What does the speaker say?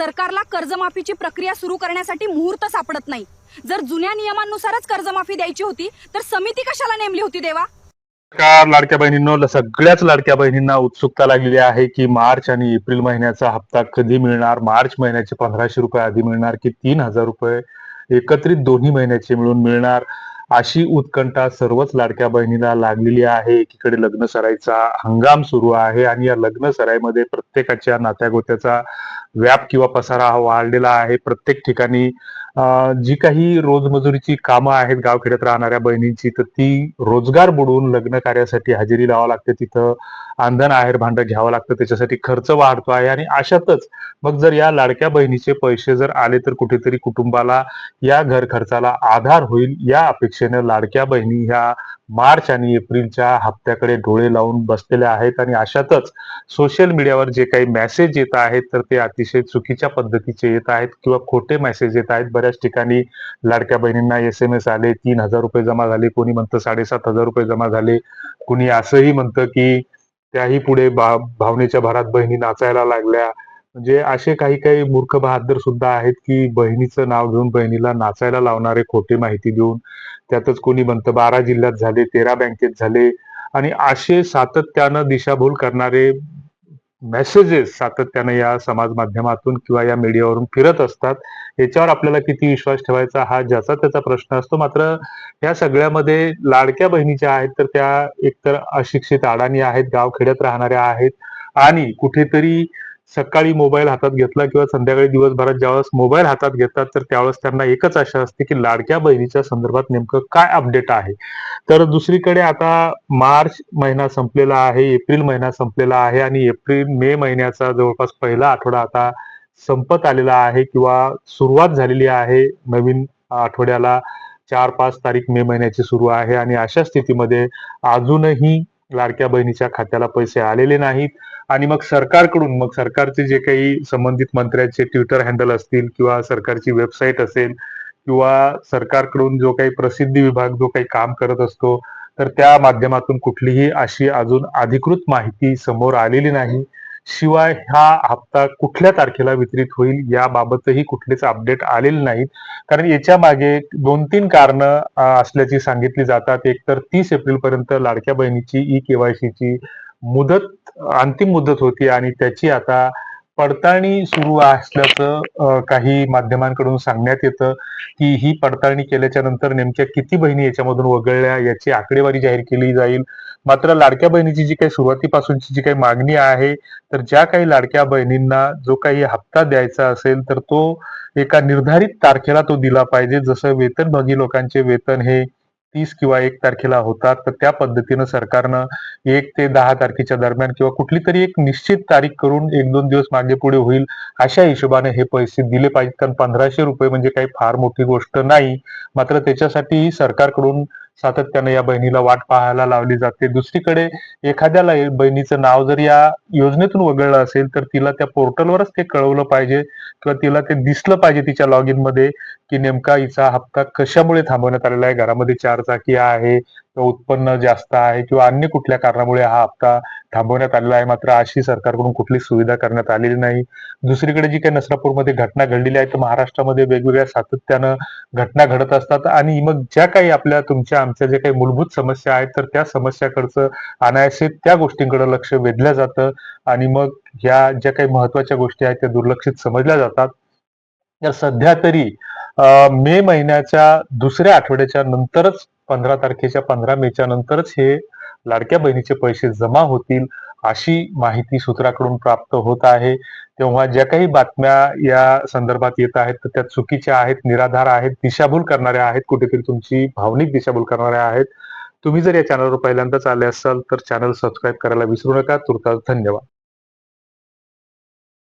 सरकारला कर्जमाफीची प्रक्रिया सुरू करण्यासाठी मुहूर्त सापडत नाही। जर जुन्या नियमांनुसारच कर्जमाफी द्यायची होती तर समिती कशाला नेमली होती देवा? लाडक्या बहिणींनो, सगळ्याच लाडक्या बहिणींना उत्सुकता लागलेली आहे की मार्च आणि एप्रिल महिन्याचा हप्ता कधी मिळणार। मार्च महिन्याचे 1500 रुपये आधी मिळणार की 3000 रुपये एकत्रित दोन्ही महिन्याचे मिळून मिळणार, अशी उत्कंठा सर्वच लाडक्या बहिणीला लागलेली आहे। एकीकडे लग्न सराईचा हंगाम सुरू आहे आणि या लग्न सराईमध्ये प्रत्येकाच्या नात्यागोत्याचा व्याप किंवा पसारा हा वाढलेला आहे। प्रत्येक ठिकाणी जी काही रोजमजुरीची कामं आहेत गावखेड्यात राहणाऱ्या बहिणींची, तर ती रोजगार बुडवून लग्न कार्यासाठी हजेरी लावावं लागते, तिथं अंधन आहेर भांडं घ्यावं लागतं, त्याच्यासाठी खर्च वाढतो आहे। आणि अशातच मग जर या लाडक्या बहिणीचे पैसे जर आले तर कुठेतरी कुटुंबाला या घर खर्चाला आधार होईल, या अपेक्षेने लाडक्या बहिणी ह्या मार्च आणि एप्रिलच्या हप्त्याकडे डोळे लावून बसलेल्या आहेत। आणि अशातच सोशल मीडियावर जे काही मेसेज येत आहेत तर ते अतिशय चुकीच्या पद्धतीचे येत आहेत किंवा खोटे मेसेज येत आहेत। बऱ्याच ठिकाणी लाडक्या बहिणींना SMS आले, 3000 रुपये जमा झाले, कोणी म्हणतं 7500 रुपये जमा झाले, कुणी असंही म्हणतं की त्याही पुढे भावनेच्या भरात बहिणी नाचायला लागल्या। म्हणजे असे काही काही मूर्ख बहादर सुद्धा आहेत की बहिणीचं नाव घेऊन बहिणीला नाचायला लावणारे खोटी माहिती देऊन, त्यातच कोणी म्हणतं 12 जिल्ह्यात झाले, 13 बँकेत झाले, आणि असे सातत्यानं दिशाभूल करणारे मेसेजेस सातत्याने या समाज माध्यमातून किंवा या मीडियावरून फिरत असतात। याच्यावर आपल्याला किती विश्वास ठेवायचा हा ज्याचा त्याचा प्रश्न असतो। मात्र या सगळ्यामध्ये लाडक्या बहिणी ज्या आहेत तर त्या एकतर अशिक्षित अडाणी आहेत, गावखेड्यात राहणाऱ्या आहेत, आणि कुठेतरी सकाळी मोबाईल हातात घेतला किंवा संध्याकाळी दिवसभरात ज्यावेळेस मोबाईल हातात घेतात तर त्यावेळेस त्यांना एकच आशा असते की लाडक्या बहिणीच्या संदर्भात नेमकं काय अपडेट आहे। तर दुसरीकडे आता मार्च महिना संपलेला आहे, एप्रिल महिना संपलेला आहे आणि मे महिन्याचा जवळपास पहिला आठवडा आता संपत आलेला आहे किंवा सुरुवात झालेली आहे नवीन आठवड्याला। 4-5 तारीख मे महिन्याची सुरू आहे आणि अशा स्थितीमध्ये अजूनही लाडक्या बहिणीच्या खात्याला पैसे आलेले नाहीत। आणि मग सरकारकडून, मग सरकारचे जे काही संबंधित मंत्र्यांचे ट्विटर हँडल असतील किंवा सरकारची वेबसाईट असेल किंवा सरकारकडून जो काही प्रसिद्धी विभाग जो काही काम करत असतो, तर त्या माध्यमातून कुठलीही अशी अजून अधिकृत माहिती समोर आलेली नाही। शिवाय हा हप्ता कुठल्या तारखेला वितरित होईल याबाबतही कुठलेच अपडेट आलेले नाहीत। कारण याच्या मागे 2-3 कारणं असल्याची सांगितली जातात। एक तर 30 एप्रिल पर्यंत लाडक्या बहिणीची ई-केवायसी ची अंतिम मुदत होती आणि त्याची आता पडताळणी सुरू असल्याचं काही माध्यमांकडून सांगण्यात येतं की ही पडताळणी केल्याच्या नंतर नेमक्या किती बहिणी याच्यामधून वगळल्या याची आकडेवारी जाहीर केली जाईल। मात्र लाडक्या बहिणीची जी काही सुरुवातीपासूनची जी काही मागणी आहे, तर ज्या काही लाडक्या बहिणींना जो काही हप्ता द्यायचा असेल तर तो एका निर्धारित तारखेला तो दिला पाहिजे। जसं वेतनभोगी लोकांचे वेतन हे 30 किंवा 1 तारखेला होतात, तर त्या पद्धतीनं सरकारनं 1 ते 10 तारखेच्या दरम्यान किंवा कुठली तरी एक निश्चित तारीख करून 1-2 दिवस मागे पुढे होईल अशा हिशोबाने हे पैसे दिले पाहिजेत। कारण 1500 रुपये म्हणजे काही फार मोठी गोष्ट नाही। मात्र त्याच्यासाठी सरकारकडून सातत्याने या बहिणीला वाट पाहायला लावली जाते। दुसरीकडे एखाद्या बहिणीचं नाव जर या योजनेतून वगळलं असेल तर तिला त्या पोर्टलवरच ते कळवलं पाहिजे किंवा तिला ते दिसलं पाहिजे तिच्या लॉग इन मध्ये की नेमका हिचा हप्ता कशामुळे थांबवण्यात आलेला आहे। घरामध्ये 4 चाकी आहे, उत्पन्न जास्त आहे किंवा अन्य कुठल्या कारणामुळे हा हप्ता थांबवण्यात आलेला आहे। मात्र अशी सरकारकडून कुठली सुविधा करण्यात आलेली नाही। दुसरीकडे जी काही नसरापूरमध्ये घटना घडलेली आहे, तर महाराष्ट्रामध्ये वेगवेगळ्या सातत्यानं घटना घडत असतात आणि मग ज्या काही आपल्या तुमच्या आमच्या जे काही मूलभूत समस्या आहेत तर त्या समस्याकडचं अनायासे त्या गोष्टींकडे लक्ष वेधलं जातं आणि मग ह्या ज्या काही महत्वाच्या गोष्टी आहेत त्या दुर्लक्षित समजल्या जातात। तर सध्या तरी मे महिन्याच्या दुसऱ्या आठवड्याच्या नंतरच 15 तारखेच्या 15 मेच्या नंतरच हे लाडक्या बहिणीचे पैसे जमा होतील अशी माहिती सूत्राकडून प्राप्त होत आहे। तेव्हा ज्या काही बातम्या या संदर्भात येत आहेत तर त्या चुकीच्या आहेत, निराधार आहेत, दिशाभूल करणाऱ्या आहेत, कुठेतरी तुमची भावनिक दिशाभूल करणाऱ्या आहेत। तुम्ही जर या चॅनलवर पहिल्यांदाच आले असाल तर चॅनल सबस्क्राईब करायला विसरू नका। तुर्तास धन्यवाद।